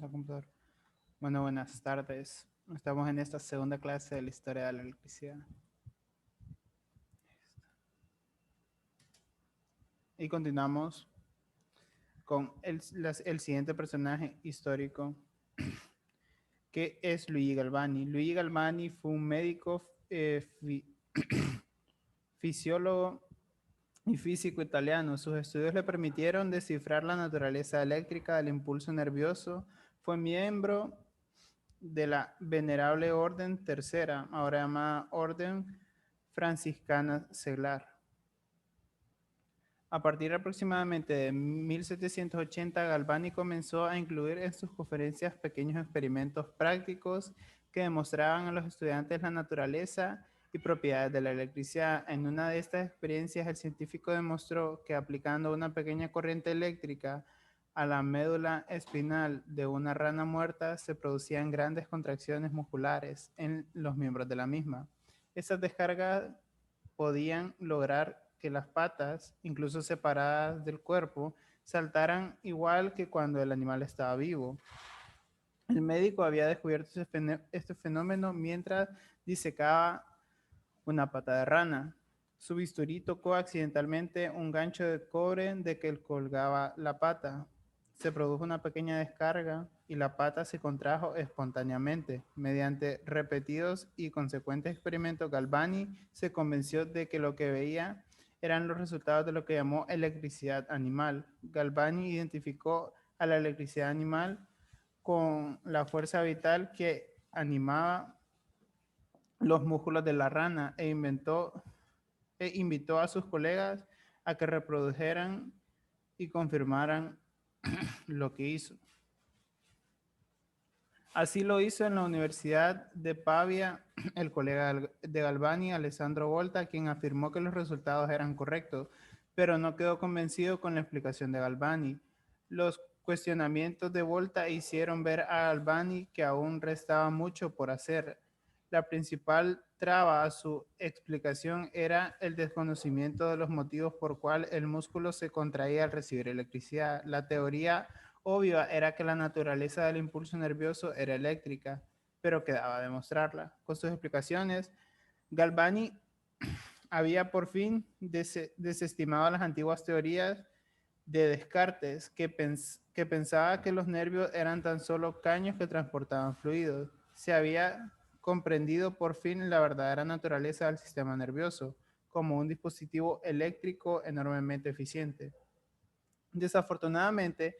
la computadora. Bueno, buenas tardes. Estamos en esta segunda clase de la historia de la electricidad. Y continuamos con el siguiente personaje histórico, que es Luigi Galvani. Luigi Galvani fue un médico, fisiólogo y físico italiano. Sus estudios le permitieron descifrar la naturaleza eléctrica del impulso nervioso. Fue miembro de la Venerable Orden Tercera, ahora llamada Orden Franciscana Seglar. A partir aproximadamente de 1780, Galvani comenzó a incluir en sus conferencias pequeños experimentos prácticos que demostraban a los estudiantes la naturaleza y propiedades de la electricidad. En una de estas experiencias, el científico demostró que aplicando una pequeña corriente eléctrica a la médula espinal de una rana muerta se producían grandes contracciones musculares en los miembros de la misma. Esas descargas podían lograr que las patas, incluso separadas del cuerpo, saltaran igual que cuando el animal estaba vivo. El médico había descubierto este fenómeno mientras disecaba una pata de rana. Su bisturí tocó accidentalmente un gancho de cobre de que colgaba la pata. Se produjo una pequeña descarga y la pata se contrajo espontáneamente. Mediante repetidos y consecuentes experimentos, Galvani se convenció de que lo que veía eran los resultados de lo que llamó electricidad animal. Galvani identificó a la electricidad animal con la fuerza vital que animaba los músculos de la rana invitó a sus colegas a que reprodujeran y confirmaran lo que hizo. Así lo hizo en la Universidad de Pavia el colega de Galvani, Alessandro Volta, quien afirmó que los resultados eran correctos, pero no quedó convencido con la explicación de Galvani. Los cuestionamientos de Volta hicieron ver a Galvani que aún restaba mucho por hacer. La principal traba a su explicación era el desconocimiento de los motivos por cual el músculo se contraía al recibir electricidad. La teoría obvia era que la naturaleza del impulso nervioso era eléctrica, pero quedaba demostrarla. Con sus explicaciones, Galvani había por fin desestimado las antiguas teorías de Descartes, que pensaba que los nervios eran tan solo caños que transportaban fluidos. Se había comprendido por fin la verdadera naturaleza del sistema nervioso como un dispositivo eléctrico enormemente eficiente. Desafortunadamente,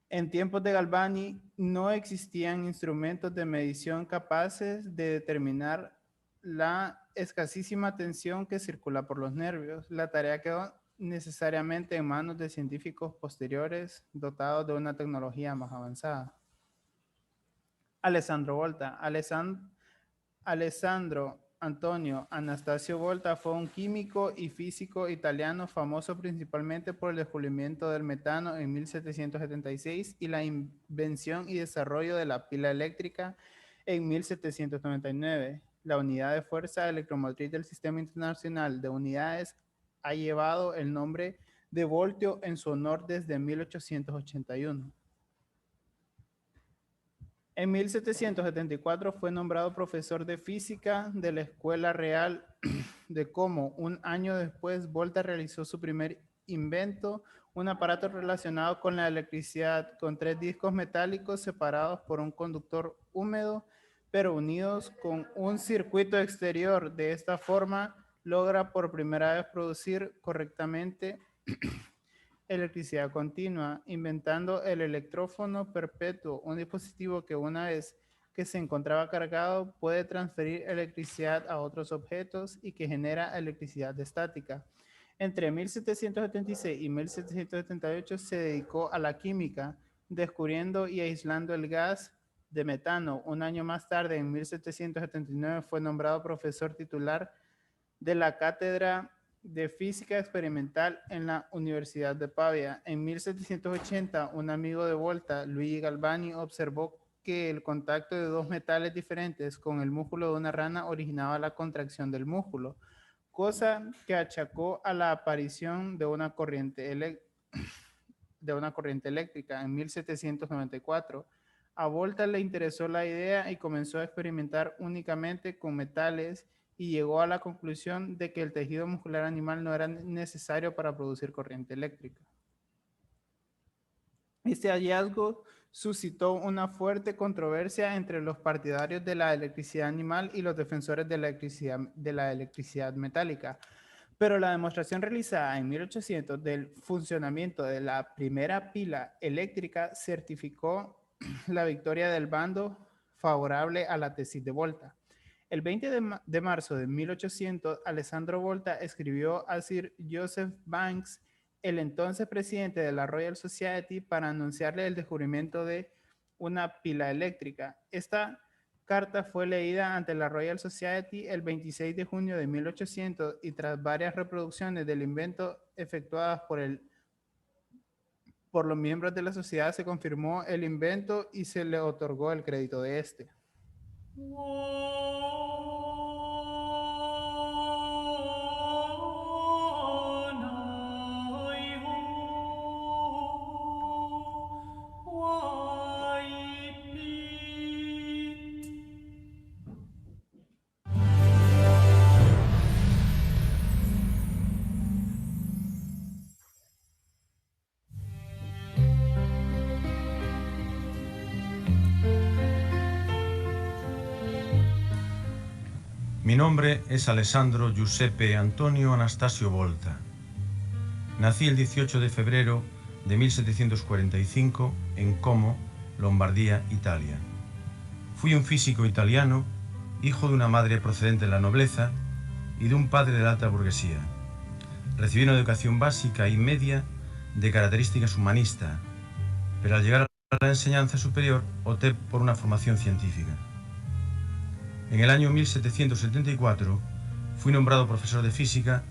en tiempos de Galvani no existían instrumentos de medición capaces de determinar la escasísima tensión que circula por los nervios. La tarea quedó necesariamente en manos de científicos posteriores dotados de una tecnología más avanzada. Alessandro Volta. Alessandro Antonio Anastasio Volta fue un químico y físico italiano famoso principalmente por el descubrimiento del metano en 1776 y la invención y desarrollo de la pila eléctrica en 1799. La unidad de fuerza electromotriz del Sistema Internacional de Unidades ha llevado el nombre de voltio en su honor desde 1881. En 1774 fue nombrado profesor de física de la Escuela Real de Como. Un año después, Volta realizó su primer invento, un aparato relacionado con la electricidad, con 3 discos metálicos separados por un conductor húmedo, pero unidos con un circuito exterior. De esta forma, logra por primera vez producir correctamente electricidad continua, inventando el electrófono perpetuo, un dispositivo que una vez que se encontraba cargado puede transferir electricidad a otros objetos y que genera electricidad estática. Entre 1776 y 1778 se dedicó a la química, descubriendo y aislando el gas de metano. Un año más tarde, en 1779, fue nombrado profesor titular de la cátedra de física experimental en la Universidad de Pavia. En 1780, un amigo de Volta, Luigi Galvani, observó que el contacto de dos metales diferentes con el músculo de una rana originaba la contracción del músculo, cosa que achacó a la aparición de una corriente de una corriente eléctrica en 1794. A Volta le interesó la idea y comenzó a experimentar únicamente con metales y llegó a la conclusión de que el tejido muscular animal no era necesario para producir corriente eléctrica. Este hallazgo suscitó una fuerte controversia entre los partidarios de la electricidad animal y los defensores de la electricidad metálica. Pero la demostración realizada en 1800 del funcionamiento de la primera pila eléctrica certificó la victoria del bando favorable a la tesis de Volta. El 20 de marzo de 1800, Alessandro Volta escribió a Sir Joseph Banks, el entonces presidente de la Royal Society, para anunciarle el descubrimiento de una pila eléctrica. Esta carta fue leída ante la Royal Society el 26 de junio de 1800 y tras varias reproducciones del invento efectuadas por los miembros de la sociedad se confirmó el invento y se le otorgó el crédito de este. Mi nombre es Alessandro Giuseppe Antonio Anastasio Volta. Nací el 18 de febrero de 1745 en Como, Lombardía, Italia. Fui un físico italiano, hijo de una madre procedente de la nobleza y de un padre de la alta burguesía. Recibí una educación básica y media de características humanistas, pero al llegar a la enseñanza superior opté por una formación científica. En el año 1774 fui nombrado profesor de física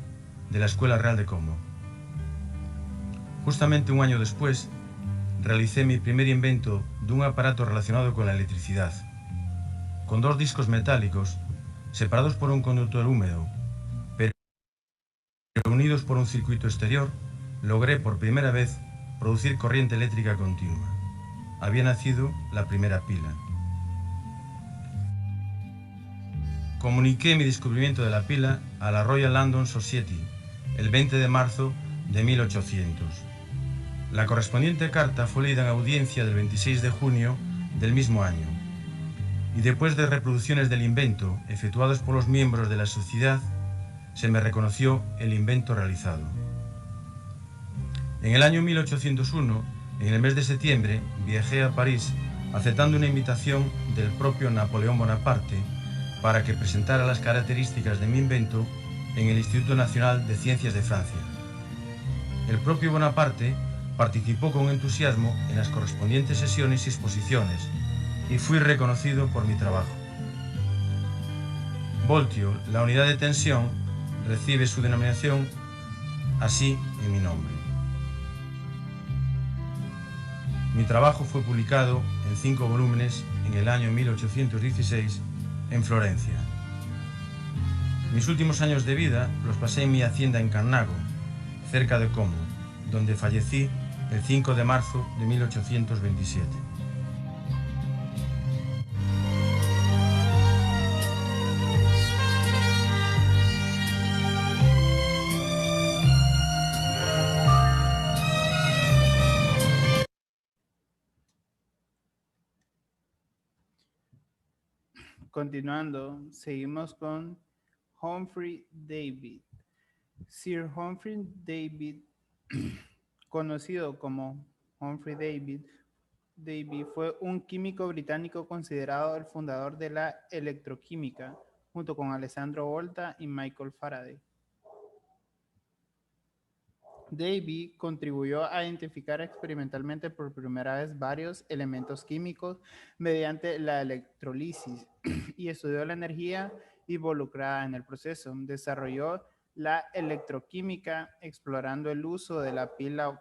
de la Escuela Real de Como. Justamente un año después, realicé mi primer invento de un aparato relacionado con la electricidad. Con dos discos metálicos, separados por un conductor húmedo, pero unidos por un circuito exterior, logré por primera vez producir corriente eléctrica continua. Había nacido la primera pila. Comuniqué mi descubrimiento de la pila a la Royal London Society el 20 de marzo de 1800. La correspondiente carta fue leída en audiencia del 26 de junio del mismo año, y después de reproducciones del invento efectuadas por los miembros de la sociedad, se me reconoció el invento realizado. En el año 1801, en el mes de septiembre, viajé a París aceptando una invitación del propio Napoleón Bonaparte para que presentara las características de mi invento en el Instituto Nacional de Ciencias de Francia. El propio Bonaparte participó con entusiasmo en las correspondientes sesiones y exposiciones y fui reconocido por mi trabajo. Voltio, la unidad de tensión, recibe su denominación así en mi nombre. Mi trabajo fue publicado en 5 volúmenes en el año 1816 en Florencia. Mis últimos años de vida los pasé en mi hacienda en Carnago, cerca de Como, donde fallecí el 5 de marzo de 1827. Continuando, seguimos con Humphrey Davy. Sir Humphrey Davy, conocido como Humphrey Davy, fue un químico británico considerado el fundador de la electroquímica, junto con Alessandro Volta y Michael Faraday. Davy contribuyó a identificar experimentalmente por primera vez varios elementos químicos mediante la electrolisis y estudió la energía involucrada en el proceso. Desarrolló la electroquímica explorando el uso de la pila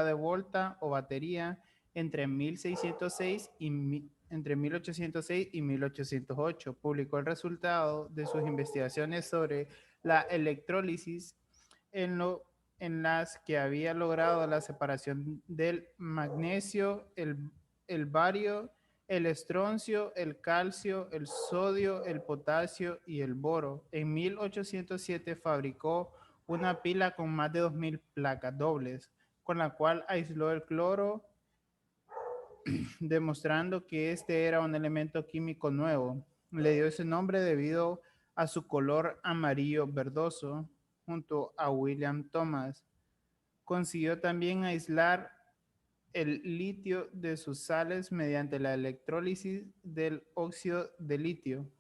de Volta o batería entre 1806 y 1808. Publicó el resultado de sus investigaciones sobre la electrólisis en lo en las que había logrado la separación del magnesio, el bario, el estroncio, el calcio, el sodio, el potasio y el boro. En 1807 fabricó una pila con más de 2000 placas dobles, con la cual aisló el cloro, demostrando que este era un elemento químico nuevo. Le dio ese nombre debido a su color amarillo verdoso, junto a William Thomas. Consiguió también aislar el litio de sus sales mediante la electrólisis del óxido de litio.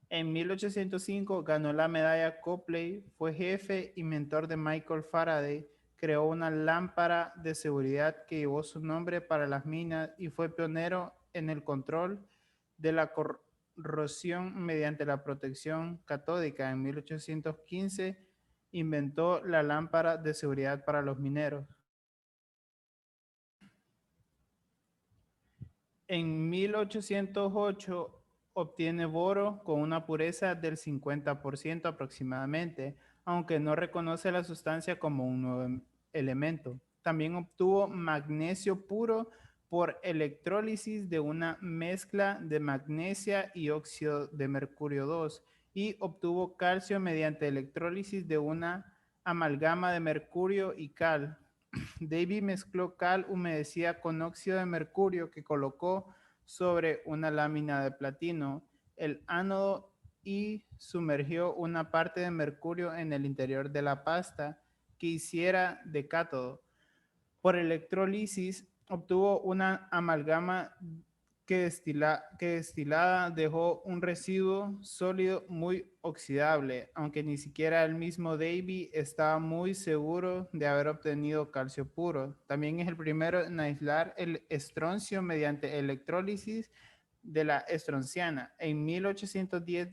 En 1805 ganó la medalla Copley, fue jefe y mentor de Michael Faraday, creó una lámpara de seguridad que llevó su nombre para las minas y fue pionero en el control de la corrosión mediante la protección catódica. En 1815 inventó la lámpara de seguridad para los mineros. En 1808 obtiene boro con una pureza del 50% aproximadamente, aunque no reconoce la sustancia como un nuevo elemento. También obtuvo magnesio puro por electrólisis de una mezcla de magnesia y óxido de mercurio 2 y obtuvo calcio mediante electrólisis de una amalgama de mercurio y cal. Davy mezcló cal humedecida con óxido de mercurio que colocó sobre una lámina de platino, el ánodo, y sumergió una parte de mercurio en el interior de la pasta que hiciera de cátodo. Por electrolisis obtuvo una amalgama que destilada dejó un residuo sólido muy oxidable, aunque ni siquiera el mismo Davy estaba muy seguro de haber obtenido calcio puro. También es el primero en aislar el estroncio mediante electrólisis de la estronciana. En 1810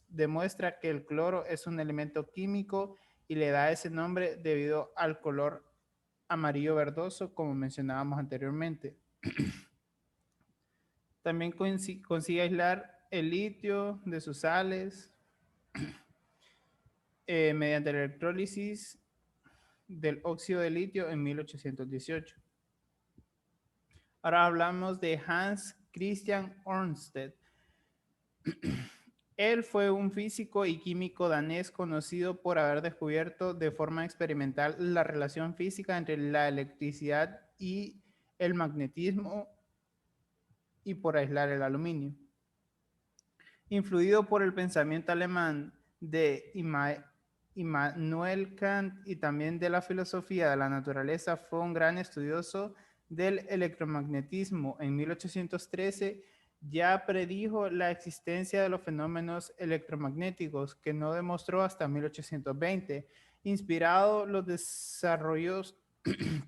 demuestra que el cloro es un elemento químico y le da ese nombre debido al color amarillo verdoso, como mencionábamos anteriormente. También consigue aislar el litio de sus sales mediante la electrólisis del óxido de litio en 1818. Ahora hablamos de Hans Christian Ørsted. Él fue un físico y químico danés conocido por haber descubierto de forma experimental la relación física entre la electricidad y el magnetismo y por aislar el aluminio. Influido por el pensamiento alemán de Immanuel Kant y también de la filosofía de la naturaleza, fue un gran estudioso del electromagnetismo. En 1813 ya predijo la existencia de los fenómenos electromagnéticos, que no demostró hasta 1820, inspirado los desarrollos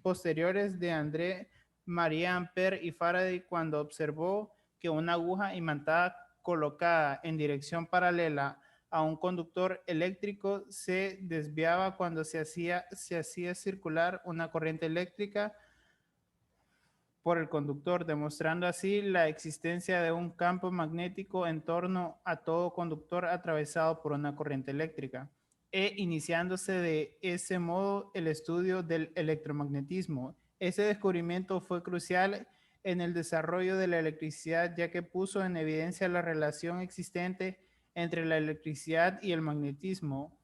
posteriores de André María Ampère y Faraday cuando observó que una aguja imantada colocada en dirección paralela a un conductor eléctrico se desviaba cuando se hacía circular una corriente eléctrica por el conductor, demostrando así la existencia de un campo magnético en torno a todo conductor atravesado por una corriente eléctrica, e iniciándose de ese modo el estudio del electromagnetismo. Ese descubrimiento fue crucial en el desarrollo de la electricidad, ya que puso en evidencia la relación existente entre la electricidad y el magnetismo.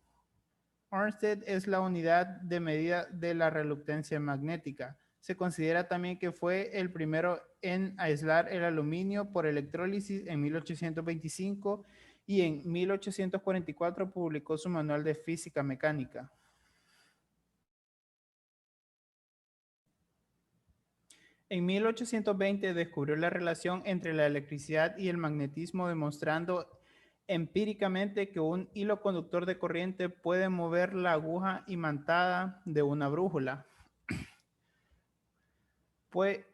Ørsted es la unidad de medida de la reluctancia magnética. Se considera también que fue el primero en aislar el aluminio por electrólisis en 1825 y en 1844 publicó su manual de física mecánica. En 1820 descubrió la relación entre la electricidad y el magnetismo, demostrando empíricamente que un hilo conductor de corriente puede mover la aguja imantada de una brújula. Puede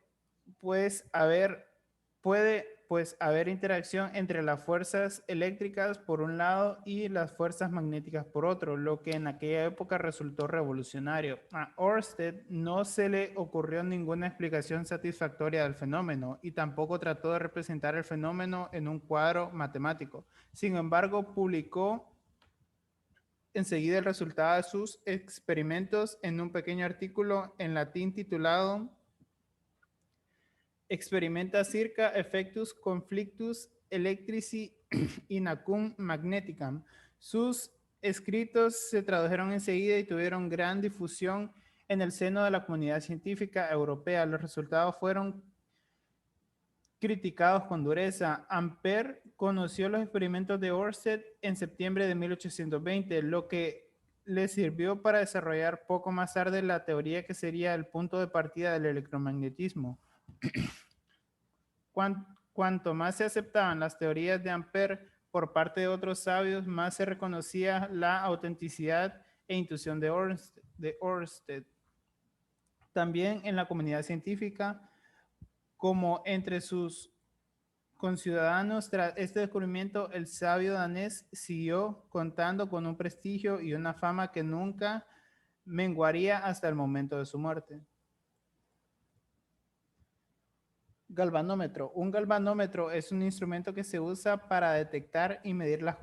haber interacción entre las fuerzas eléctricas por un lado y las fuerzas magnéticas por otro, lo que en aquella época resultó revolucionario. A Ørsted no se le ocurrió ninguna explicación satisfactoria del fenómeno y tampoco trató de representar el fenómeno en un cuadro matemático. Sin embargo, publicó enseguida el resultado de sus experimentos en un pequeño artículo en latín titulado Experimenta circa effectus conflictus electrici inacum magneticam. Sus escritos se tradujeron enseguida y tuvieron gran difusión en el seno de la comunidad científica europea. Los resultados fueron criticados con dureza. Ampère conoció los experimentos de Ørsted en septiembre de 1820, lo que le sirvió para desarrollar poco más tarde la teoría que sería el punto de partida del electromagnetismo. Cuanto más se aceptaban las teorías de Ampère por parte de otros sabios, más se reconocía la autenticidad e intuición de Ørsted. También en la comunidad científica, como entre sus conciudadanos, tras este descubrimiento, el sabio danés siguió contando con un prestigio y una fama que nunca menguaría hasta el momento de su muerte. Galvanómetro. Un galvanómetro es un instrumento que se usa para detectar y medir la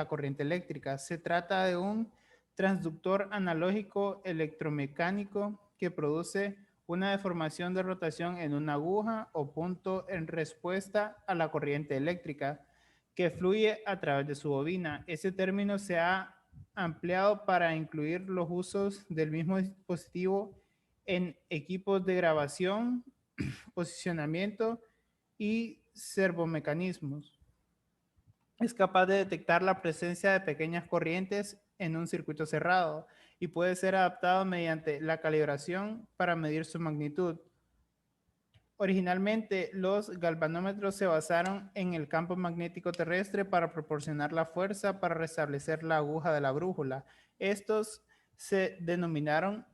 corriente eléctrica. Se trata de un transductor analógico electromecánico que produce una deformación de rotación en una aguja o punto en respuesta a la corriente eléctrica que fluye a través de su bobina. Ese término se ha ampliado para incluir los usos del mismo dispositivo en equipos de grabación, posicionamiento y servomecanismos. Es capaz de detectar la presencia de pequeñas corrientes en un circuito cerrado y puede ser adaptado mediante la calibración para medir su magnitud. Originalmente, los galvanómetros se basaron en el campo magnético terrestre para proporcionar la fuerza para restablecer la aguja de la brújula. Estos se denominaron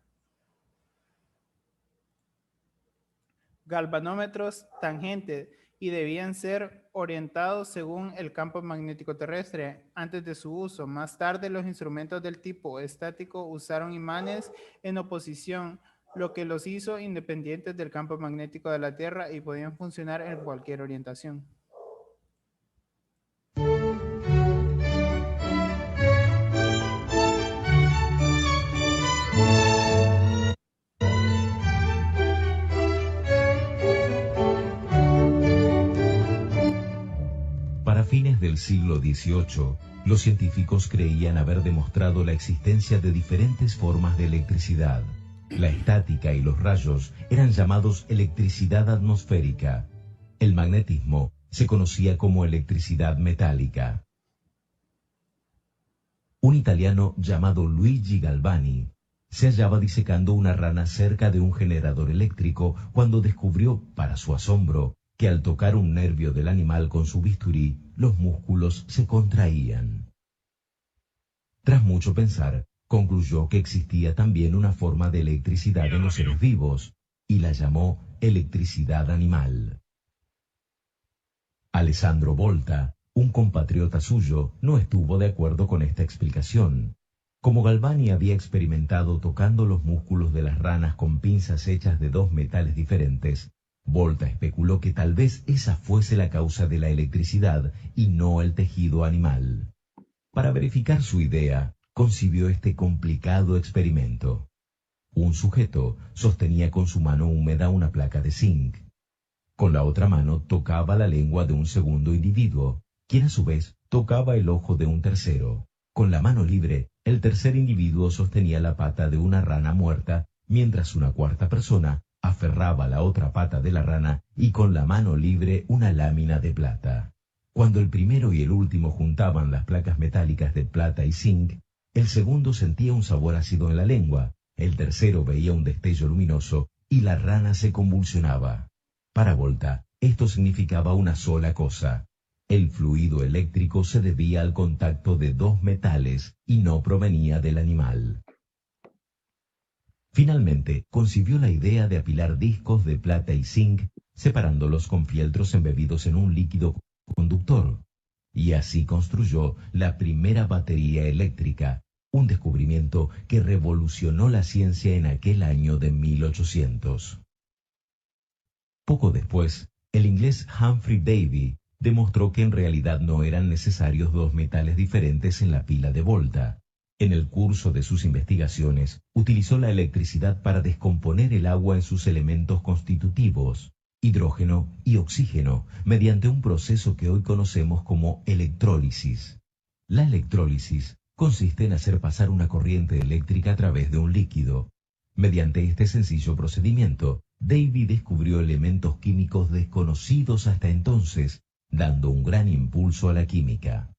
galvanómetros tangentes y debían ser orientados según el campo magnético terrestre antes de su uso. Más tarde, los instrumentos del tipo estático usaron imanes en oposición, lo que los hizo independientes del campo magnético de la Tierra y podían funcionar en cualquier orientación. Para fines del siglo XVIII, los científicos creían haber demostrado la existencia de diferentes formas de electricidad. La estática y los rayos eran llamados electricidad atmosférica. El magnetismo se conocía como electricidad metálica. Un italiano llamado Luigi Galvani se hallaba disecando una rana cerca de un generador eléctrico cuando descubrió, para su asombro, que al tocar un nervio del animal con su bisturí, los músculos se contraían. Tras mucho pensar, concluyó que existía también una forma de electricidad en los seres vivos, y la llamó electricidad animal. Alessandro Volta, un compatriota suyo, no estuvo de acuerdo con esta explicación. Como Galvani había experimentado tocando los músculos de las ranas con pinzas hechas de dos metales diferentes, Volta especuló que tal vez esa fuese la causa de la electricidad y no el tejido animal. Para verificar su idea, concibió este complicado experimento. Un sujeto sostenía con su mano húmeda una placa de zinc. Con la otra mano tocaba la lengua de un segundo individuo, quien a su vez tocaba el ojo de un tercero. Con la mano libre, el tercer individuo sostenía la pata de una rana muerta, mientras una cuarta persona aferraba la otra pata de la rana y con la mano libre una lámina de plata. Cuando el primero y el último juntaban las placas metálicas de plata y zinc, el segundo sentía un sabor ácido en la lengua, el tercero veía un destello luminoso y la rana se convulsionaba. Para Volta, esto significaba una sola cosa. El fluido eléctrico se debía al contacto de dos metales y no provenía del animal. Finalmente, concibió la idea de apilar discos de plata y zinc, separándolos con fieltros embebidos en un líquido conductor, y así construyó la primera batería eléctrica, un descubrimiento que revolucionó la ciencia en aquel año de 1800. Poco después, el inglés Humphrey Davy demostró que en realidad no eran necesarios dos metales diferentes en la pila de Volta. En el curso de sus investigaciones, utilizó la electricidad para descomponer el agua en sus elementos constitutivos, hidrógeno y oxígeno, mediante un proceso que hoy conocemos como electrólisis. La electrólisis consiste en hacer pasar una corriente eléctrica a través de un líquido. Mediante este sencillo procedimiento, Davy descubrió elementos químicos desconocidos hasta entonces, dando un gran impulso a la química.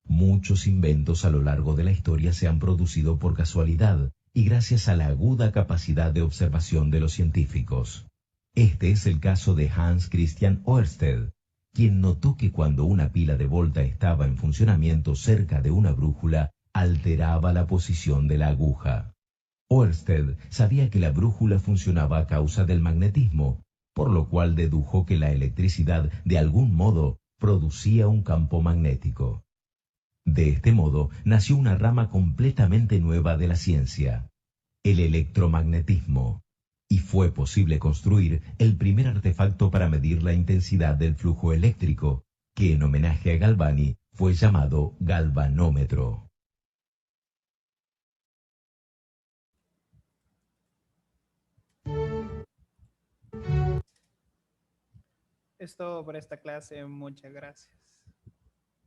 Muchos inventos a lo largo de la historia se han producido por casualidad y gracias a la aguda capacidad de observación de los científicos. Este es el caso de Hans Christian Ørsted, quien notó que cuando una pila de Volta estaba en funcionamiento cerca de una brújula, alteraba la posición de la aguja. Ørsted sabía que la brújula funcionaba a causa del magnetismo, por lo cual dedujo que la electricidad de algún modo producía un campo magnético. De este modo nació una rama completamente nueva de la ciencia, el electromagnetismo, y fue posible construir el primer artefacto para medir la intensidad del flujo eléctrico, que en homenaje a Galvani fue llamado galvanómetro. Es todo por esta clase. Muchas gracias.